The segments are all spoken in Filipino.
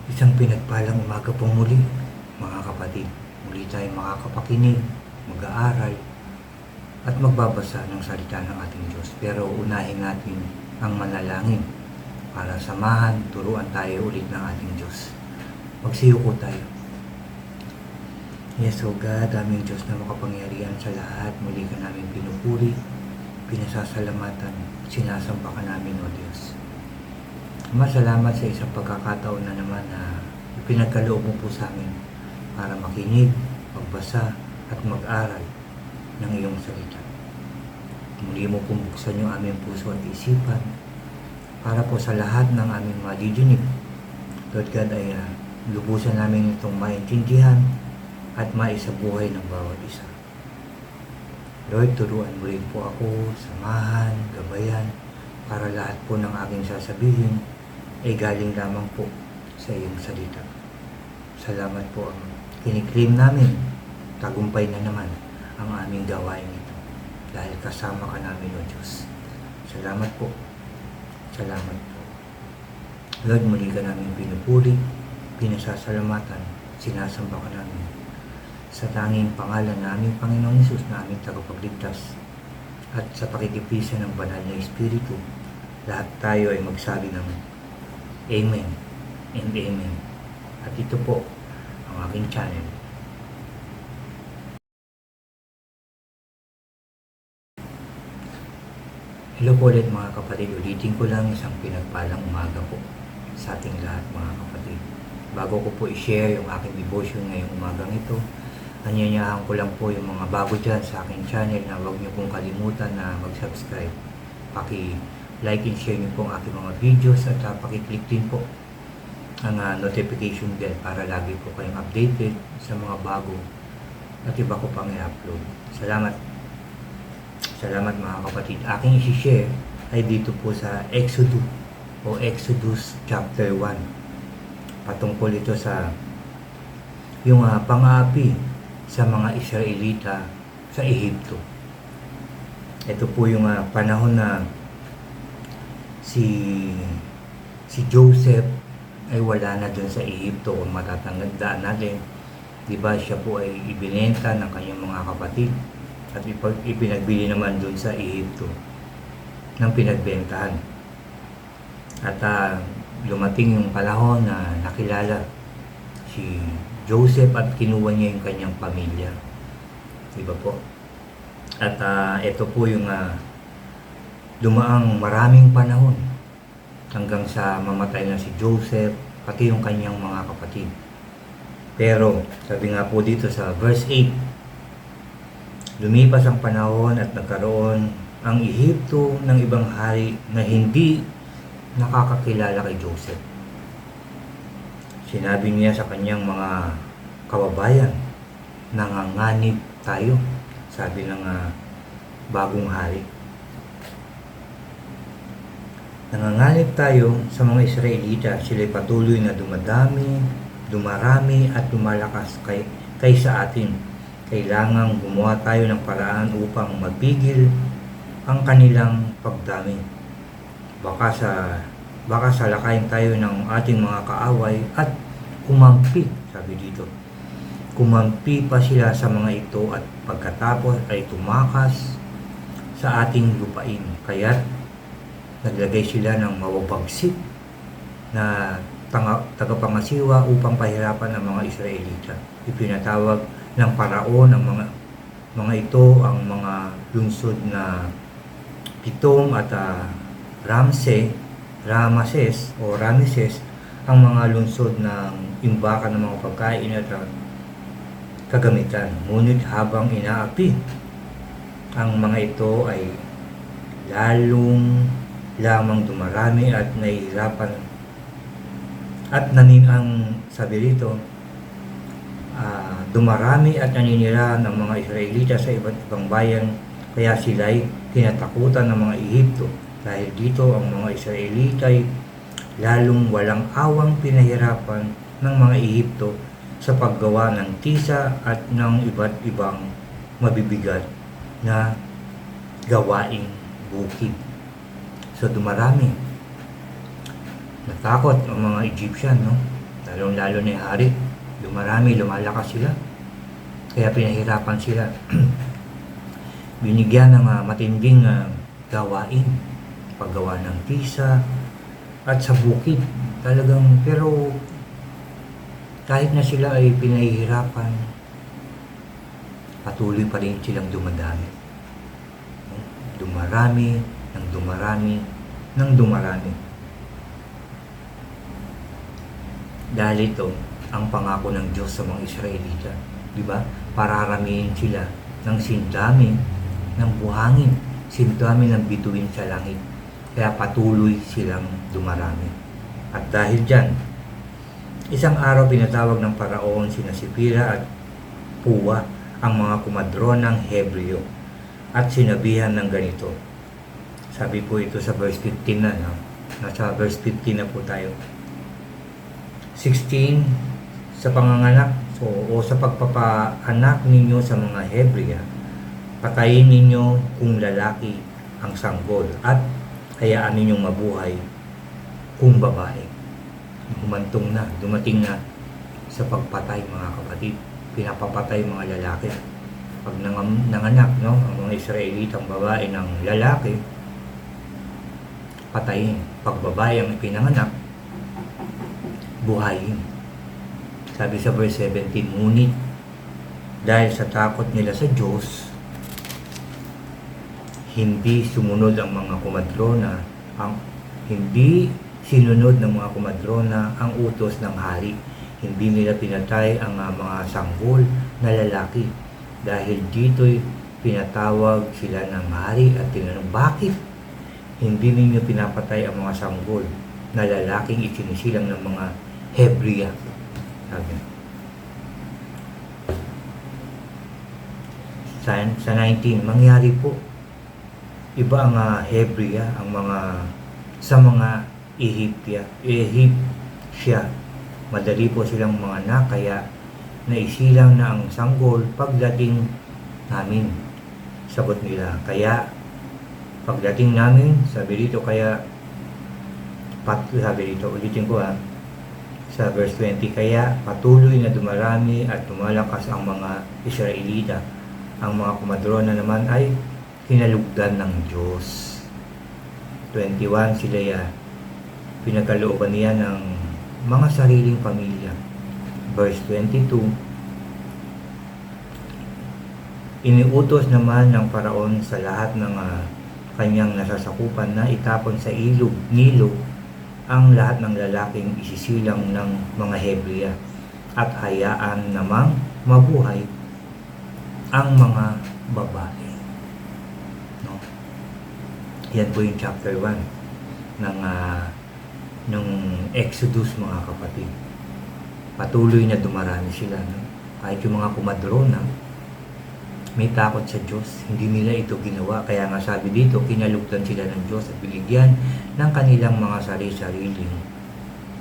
Isang pinagpalang umaga pong muli, mga kapatid. Muli tayong makakapakinig, mag-aaral, at magbabasa ng salita ng ating Diyos. Pero unahin natin ang manalangin para samahan, turuan tayo ulit ng ating Diyos. Magsiyuko tayo. Yes, O God, aming Diyos na makapangyarihan sa lahat, muli ka namin pinupuri, pinasasalamatan, sinasamba ka namin, O Diyos. Salamat sa isang pagkakataon na naman na pinagkaloob mo po sa amin para makinig, magbasa at mag-aral ng iyong salita. Muli mo pong buksan yung aming puso at isipan para po sa lahat ng aming madidinig. Lord God, ay lubusan namin itong maintindihan at maisabuhay ng bawat isa. Lord, turuan mo rin po ako, samahan, gabayan, para lahat po ng aking sasabihin ay galing lamang po sa iyong salita. Salamat po, ang kiniklaim namin, tagumpay na naman ang aming gawain ito dahil kasama ka namin, O Diyos. Salamat po. Salamat po. Lord, muli ka namin pinupuri, pinasasalamatan, sinasamba ka namin sa tanging pangalan namin, Panginoon Hesus, na aming tagapagligtas, at sa pakikipisan ng banal na Espiritu, lahat tayo ay magsabi ng Amen and Amen. At ito po ang aking channel. Hello po ulit mga kapatid. Ulitin ko lang isang pinagpalang umaga po sa ating lahat mga kapatid. Bago ko po i-share yung aking devotion ngayong umagang ito, anyanyahan ko lang po yung mga bago dyan sa aking channel na huwag niyo pong kalimutan na mag-subscribe. Like and share niyo po ang aking mga videos at paki-click din po ang notification bell para lagi po kayong updated sa mga bago at iba ko pang i-upload. Salamat. Salamat mga kapatid. Aking isi-share ay dito po sa Exodus chapter 1. Patungkol ito sa yung pang-aapi sa mga Israelita sa Ehipto. Ito po yung panahon na si Joseph ay wala na dun sa Ehipto. Kung matatandaan natin, di ba, siya po ay ibinenta ng kanyang mga kapatid at ipinagbili naman dun sa Ehipto ng pinagbentahan. At lumating yung panahon na nakilala si Joseph at kinuha niya yung kanyang pamilya, di ba po? At ito po yung dumaang maraming panahon hanggang sa mamatay na si Joseph, pati yung kanyang mga kapatid. Pero sabi nga po dito sa verse 8, lumipas ang panahon at nagkaroon ang Ehipto ng ibang hari na hindi nakakakilala kay Joseph. Sinabi niya sa kanyang mga kababayan, nanganganib tayo, sabi ng bagong hari. Nanganganib tayo sa mga Israelita. Sila'y patuloy na dumarami at lumalakas kaysa atin. Kailangang gumawa tayo ng paraan upang mapigil ang kanilang pagdami. Baka salakayin tayo ng ating mga kaaway at kumampi, sabi dito. Kumampi pa sila sa mga ito at pagkatapos ay tumakas sa ating lupain. Kaya't naglagay sila ng mawabagsik na tagapangasiwa upang pahirapan ang mga Israelita. Ipinatawag ng Paraon ang mga ito ang mga lungsod na Pitom at Ramses ang mga lungsod ng imbakan ng mga pagkain at kagamitan. Ngunit habang inaapi ang mga ito ay lamang dumarami at nahihirapan at sabi dito, dumarami at naninirahan ng mga Israelita sa iba't ibang bayan, kaya sila'y kinatakutan ng mga Ehipto. Dahil dito ang mga Israelita ay lalong walang awang pinahirapan ng mga Ehipto sa paggawa ng tisa at ng iba't ibang mabibigat na gawaing bukid. So dumarami. Natakot ang mga Egyptian, no? lalong-lalo na yung hari. Dumarami, lumalakas sila. Kaya pinahirapan sila. Binigyan ng matinding gawain. Paggawa ng tisa at sa bukid. Talagang, pero kahit na sila ay pinahihirapan, patuloy pa rin silang dumadami. Dumarami, nang dumarami, nang dumarami. Dahil ito ang pangako ng Diyos sa mga Israelita. Diba? Pararamihin sila ng sindami ng buhangin, sindami ng bituin sa langit. Kaya patuloy silang dumarami. At dahil dyan, isang araw pinatawag ng Paraon sina Sipira at Puwa ang mga kumadronang Hebreo at sinabihan ng ganito. Sabi po ito sa verse 15 na, no? Nasa verse 15 na po tayo. 16, sa panganganak o sa pagpapaanak ninyo sa mga Hebrea, patayin ninyo kung lalaki ang sanggol at hayaan ninyong mabuhay kung babae. Humantong na, dumating na sa pagpatay, mga kapatid. Pinapapatay mga lalaki. Pag nanganak, no, ang mga Israelitang babae ng lalaki, patayin. Pag babae ang ipinanganak, buhayin. Sabi sa verse 17, ngunit dahil sa takot nila sa Diyos, hindi sumunod ang mga kumadrona, hindi sinunod ng mga kumadrona ang utos ng hari. Hindi nila pinatay ang mga sanggol na lalaki. Dahil dito'y pinatawag sila ng hari at tinanong, bakit hindi ninyo pinapatay ang mga sanggol na lalaking isinisilang ng mga Hebrea? Sabi. Sa 19, mangyari po, iba ang Hebrea, ang mga sa mga Egyptia. Madali po silang mga anak, kaya naisilang na ang sanggol pagdating namin. Sagot nila, kaya pagdating namin, sabi dito, sabi dito, ulitin ko sa verse 20, kaya patuloy na dumarami at lumalakas ang mga Israelita. Ang mga kumadrona naman ay kinalugdan ng Diyos. 21, sila pinagkalooban niya ng mga sariling pamilya. Verse 22, iniutos naman ng Paraon sa lahat ng kanyang nasasakupan na itapon sa Nilo ang lahat ng lalaking isisilang ng mga Hebrea at hayaan namang mabuhay ang mga babae. No? Yan po yung chapter 1 ng Exodus, mga kapatid. Patuloy na dumarami sila. No? Kahit yung mga kumadrona, may takot sa Diyos. Hindi nila ito ginawa. Kaya nga sabi dito, kinalugdan sila ng Diyos at binigyan ng kanilang mga sariling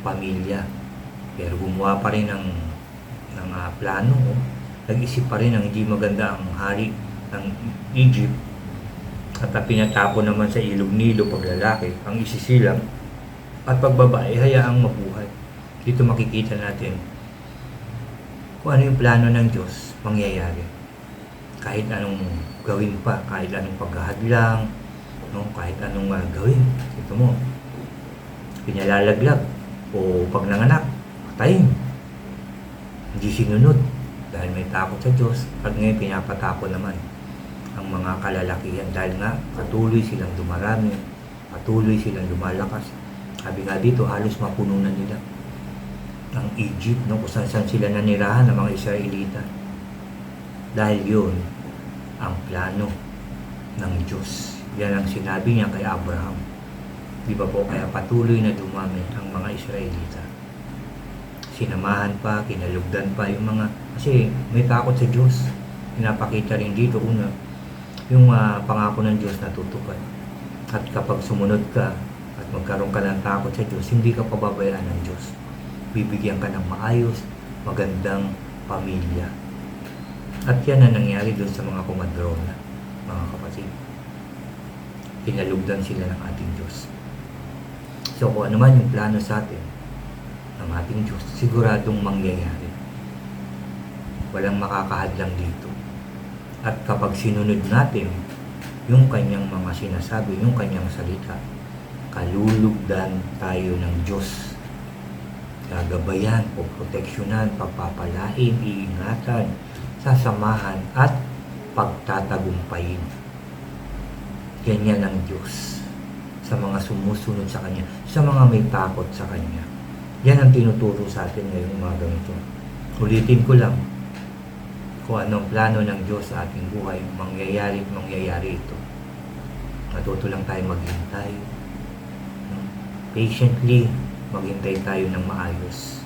pamilya. Pero gumawa pa rin ng plano. Nag-isip pa rin ng hindi maganda ang hari ng Egypt. At pinatapon naman sa ilog Nilo paglalaki ang isisilang at pagbabae hayaang mabuhay. Dito makikita natin kung ano yung plano ng Diyos mangyayari. Kahit anong gawin pa, kahit anong paghahadlang, no? Kahit anong gawin, ito mo, pinalalaglag o pag nanganak, patayin. Hindi sinunod dahil may takot sa Diyos at ngayon pinapatapon naman ang mga kalalakihan dahil nga patuloy silang dumarami, patuloy silang lumalakas. Sabi nga dito, halos mapuno na nila ang Egypt, no? Kung saan sila nanirahan ng mga Israelita. Dahil yun ang plano ng Diyos. Yan ang sinabi niya kay Abraham. Di ba po? Kaya patuloy na dumami ang mga Israelita. Sinamahan pa, kinalugdan pa yung mga, kasi may takot sa Diyos. Pinapakita rin dito una, yung pangako ng Diyos natutupad. At kapag sumunod ka at magkaroon ka ng takot sa Diyos, hindi ka pababayaan ng Diyos. Bibigyan ka ng maayos, magandang pamilya. At yan ang nangyari doon sa mga kumadrona, mga kapatid. Pinalugdan sila ng ating Diyos. So kung ano man yung plano sa atin, ng ating Diyos, siguradong mangyayari. Walang makakahadlang dito. At kapag sinunod natin yung kanyang mga sinasabi, yung kanyang salita, kalulugdan tayo ng Diyos. Gagabayan, poproteksyonan, pagpapalain, iingatan, sasamahan, at pagtatagumpayin. Ganyan ang Diyos sa mga sumusunod sa Kanya, sa mga may takot sa Kanya. Yan ang tinuturo sa atin ngayong umaga ito. Ulitin ko lang, kung anong plano ng Diyos sa ating buhay, mangyayari ito. Matuto lang tayo maghintay. Patiently, maghintay tayo ng maayos.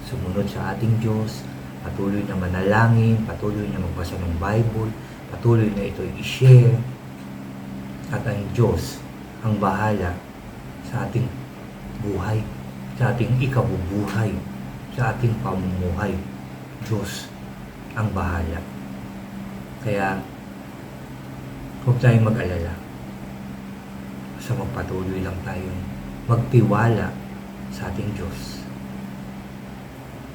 Sumunod sa ating Diyos, patuloy na manalangin, patuloy na magbasa ng Bible, patuloy na ito i-share. At ang Diyos ang bahala sa ating buhay, sa ating ikabubuhay, sa ating pamumuhay. Diyos ang bahala. Kaya, huwag tayong mag-alala. Basta magpatuloy lang tayo, magtiwala sa ating Diyos.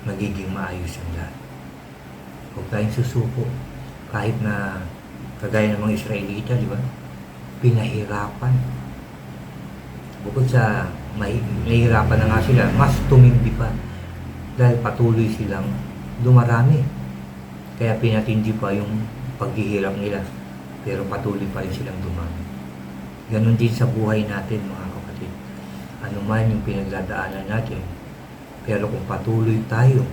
Magiging maayos ang lahat. Huwag tayong susuko. Kahit na, kagaya ng mga Israelita, di ba? Pinahirapan. Bukod sa nahihirapan na nga sila, mas tumindi pa. Dahil patuloy silang dumarami. Kaya pinatindi pa yung paghihirap nila. Pero patuloy pa rin silang dumami. Ganon din sa buhay natin, mga kapatid. Ano man yung pinagdadaanan natin, pero kung patuloy tayo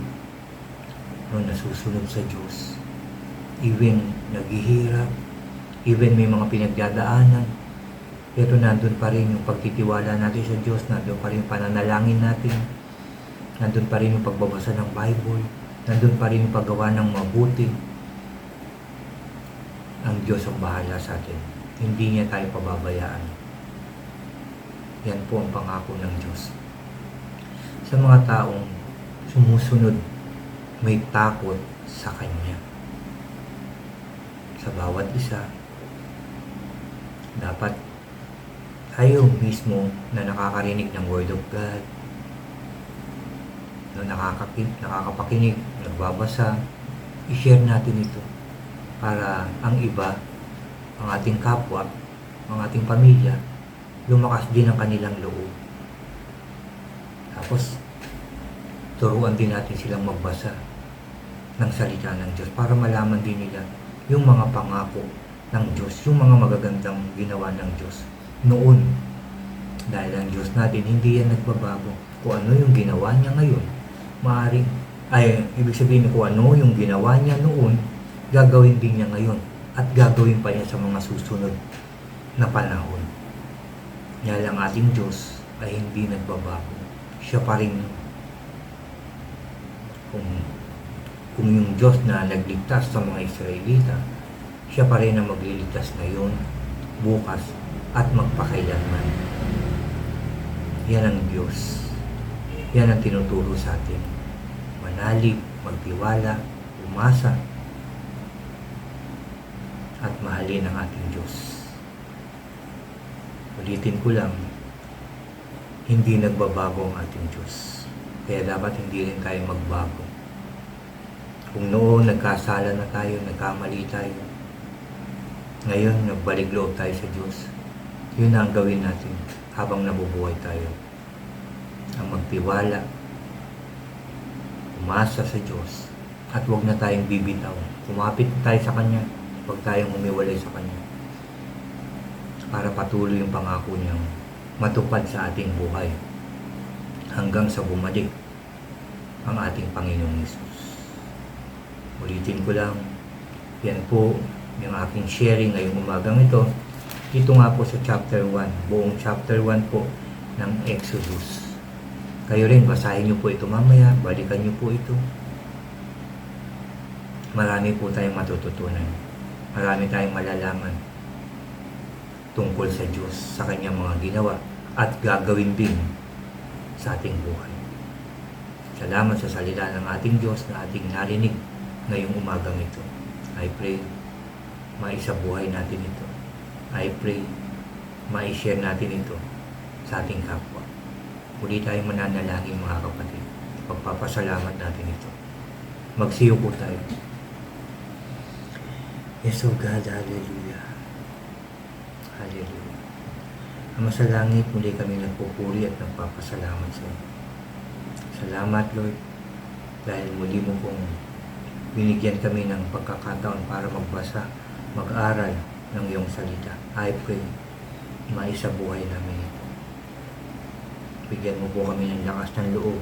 nasusunod sa Diyos, even naghihirap, even may mga pinagdadaanan, pero nandun pa rin yung pagtitiwala natin sa Diyos, nandun pa rin yung pananalangin natin, nandun pa rin yung pagbabasa ng Bible, nandun pa rin yung paggawa ng mabuti. Ang Diyos ang bahala sa atin. Hindi niya tayo pababayaan. Yan po ang pangako ng Diyos. Sa mga taong sumusunod, may takot sa Kanya. Sa bawat isa, dapat tayo mismo na nakakarinig ng Word of God, na nakakapakinig, nagbabasa, i-share natin ito para ang iba, ang ating kapwa, ang ating pamilya, lumakas din ang kanilang loob. Tapos, turuan din natin silang magbasa ng salita ng Diyos para malaman din nila yung mga pangako ng Diyos, yung mga magagandang ginawa ng Diyos noon. Dahil ang Diyos natin, hindi yan nagbabago. Kung ano yung ginawa niya ngayon, ibig sabihin kung ano yung ginawa niya noon, gagawin din niya ngayon at gagawin pa niya sa mga susunod na panahon. Dahil ang ating Diyos ay hindi nagbabago. Siya pa rin kung yung Diyos na nagligtas sa mga Israelita, siya pa rin ang magliligtas ngayon, bukas, at magpakailanman. Yan ang Diyos. Yan ang tinuturo sa atin. Manalig, magtiwala, umasa, at mahalin ang ating Diyos. Ulitin ko lang, hindi nagbabago ang ating Diyos. Kaya dapat hindi rin tayo magbago. Kung noon nagkasala na tayo, nagkamali tayo, ngayon nagbalik loob tayo sa Diyos, yun ang gawin natin habang nabubuhay tayo. Ang magtiwala, umasa sa Diyos, at huwag na tayong bibitaw. Kumapit tayo sa Kanya, huwag tayong umiwalay sa Kanya. Para patuloy yung pangako niyang matupad sa ating buhay hanggang sa bumalik ang ating Panginoong Hesus. Ulitin ko lang, yan po yung aking sharing ngayong umagang ito. Ito nga po sa chapter 1, buong chapter 1 po ng Exodus. Kayo rin, basahin nyo po ito mamaya, balikan nyo po ito. Marami po tayong matututunan. Marami tayong malalaman tungkol sa Diyos, sa Kanyang mga ginawa, at gagawin din sa ating buhay. Salamat sa salita ng ating Diyos na ating narinig ngayong umagang ito. I pray, maisabuhay natin ito. I pray, ma-share natin ito sa ating kapwa. Muli tayong mananalangin mga kapatid. Pagpapasalamat natin ito. Magsiyo po tayo. Yes, oh God, hallelujah. Hallelujah. Ama sa langit, muli kami nagpupuri at nagpapasalamat sa iyo. Salamat, Lord, dahil muli mo pong binigyan kami ng pagkakataon para magbasa, mag-aral ng iyong salita. I pray, maisabuhay namin ito. Bigyan mo po kami ng lakas ng loob,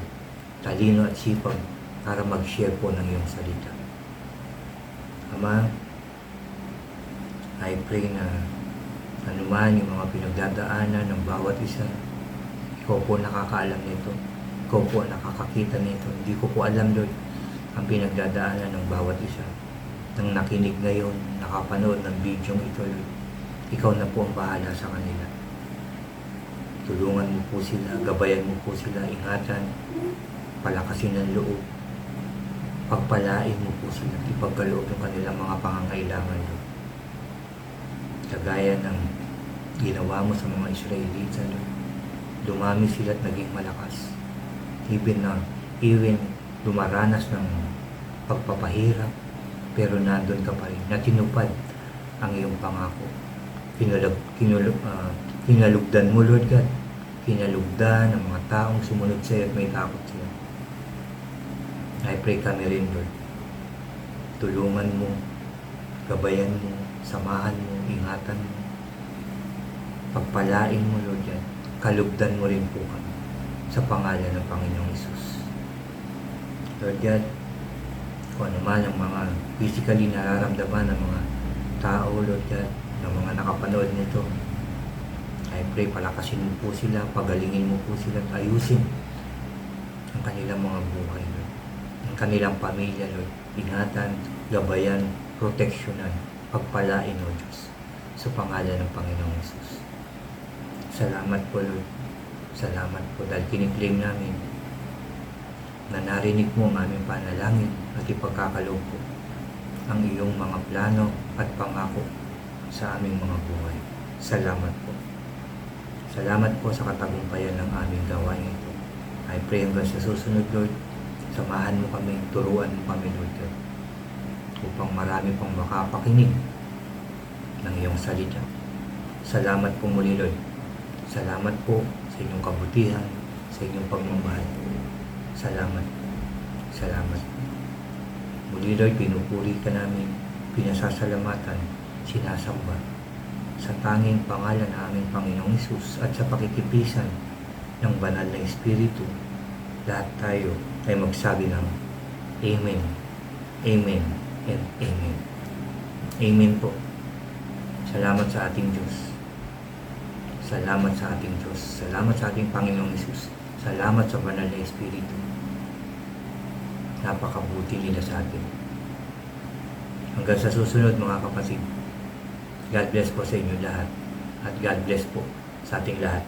talino at sipag para mag-share po ng iyong salita. Ama, I pray na anuman yung mga pinagdadaanan ng bawat isa, ikaw po nakakaalam nito. Ikaw po nakakakita nito. Hindi ko po alam, Lord, ang pinagdadaanan ng bawat isa. Nang nakinig ngayon, nakapanood ng video ito, Lord, ikaw na po ang bahala sa kanila. Tulungan mo po sila, gabayan mo po sila, ingatan, palakasin ng loob, pagpalain mo po sila, ipagkaloob yung kanilang mga pangangailangan, Lord. Kagaya ng ginawa mo sa mga Israelita, Lord. Dumami sila at naging malakas. Even dumaranas ng pagpapahirap, pero nandun ka pa rin, na tinupad ang iyong pangako. Kinalugdan mo, Lord God. Kinalugdan ang mga taong sumunod sa iyo at may takot sila. I pray kami rin, Lord. Tulungan mo, gabayan mo, samahan mo, ingatan mo. Pagpalain mo, Lord God. Kalugdan mo rin po kami sa pangalan ng Panginoong Hesus. Lord God, kung ano man ang mga physically nararamdaman ng mga tao, Lord God, ng mga nakapanood nito, I pray palakasin mo po sila, pagalingin mo po sila at ayusin ang kanilang mga buhay, Lord. Ang kanilang pamilya, Lord. Ingatan, gabayan, proteksyonan, pagpalain, O Diyos, sa pangalan ng Panginoong Hesus. Salamat po, Lord. Salamat po dahil kiniklaim namin na narinig mo ang aming panalangin at ipagkakaloob po ang iyong mga plano at pangako sa aming mga buhay. Salamat po. Salamat po sa katagumpayan ng aming gawain ito. I pray hanggang sa susunod, Lord, samahan mo kami, turuan mo kami, Lord God, upang marami pang makapakinig ng iyong salita. Salamat po muli, Lord. Salamat po sa inyong kabutihan, sa inyong pagmamahal. Salamat. Salamat. Muli, Lord, pinupuri ka namin, pinasasalamatan, sinasamba sa tanging pangalan ng aming Panginoong Hesus at sa pakikipisan ng banal na Espiritu. Lahat tayo ay magsabi ng Amen, Amen, and Amen. Amen po. Salamat sa ating Diyos. Salamat sa ating Diyos. Salamat sa ating Panginoong Hesus. Salamat sa banal na Espiritu. Napakabuti nila sa atin. Hanggang sa susunod, mga kapatid. God bless po sa inyo lahat. At God bless po sa ating lahat.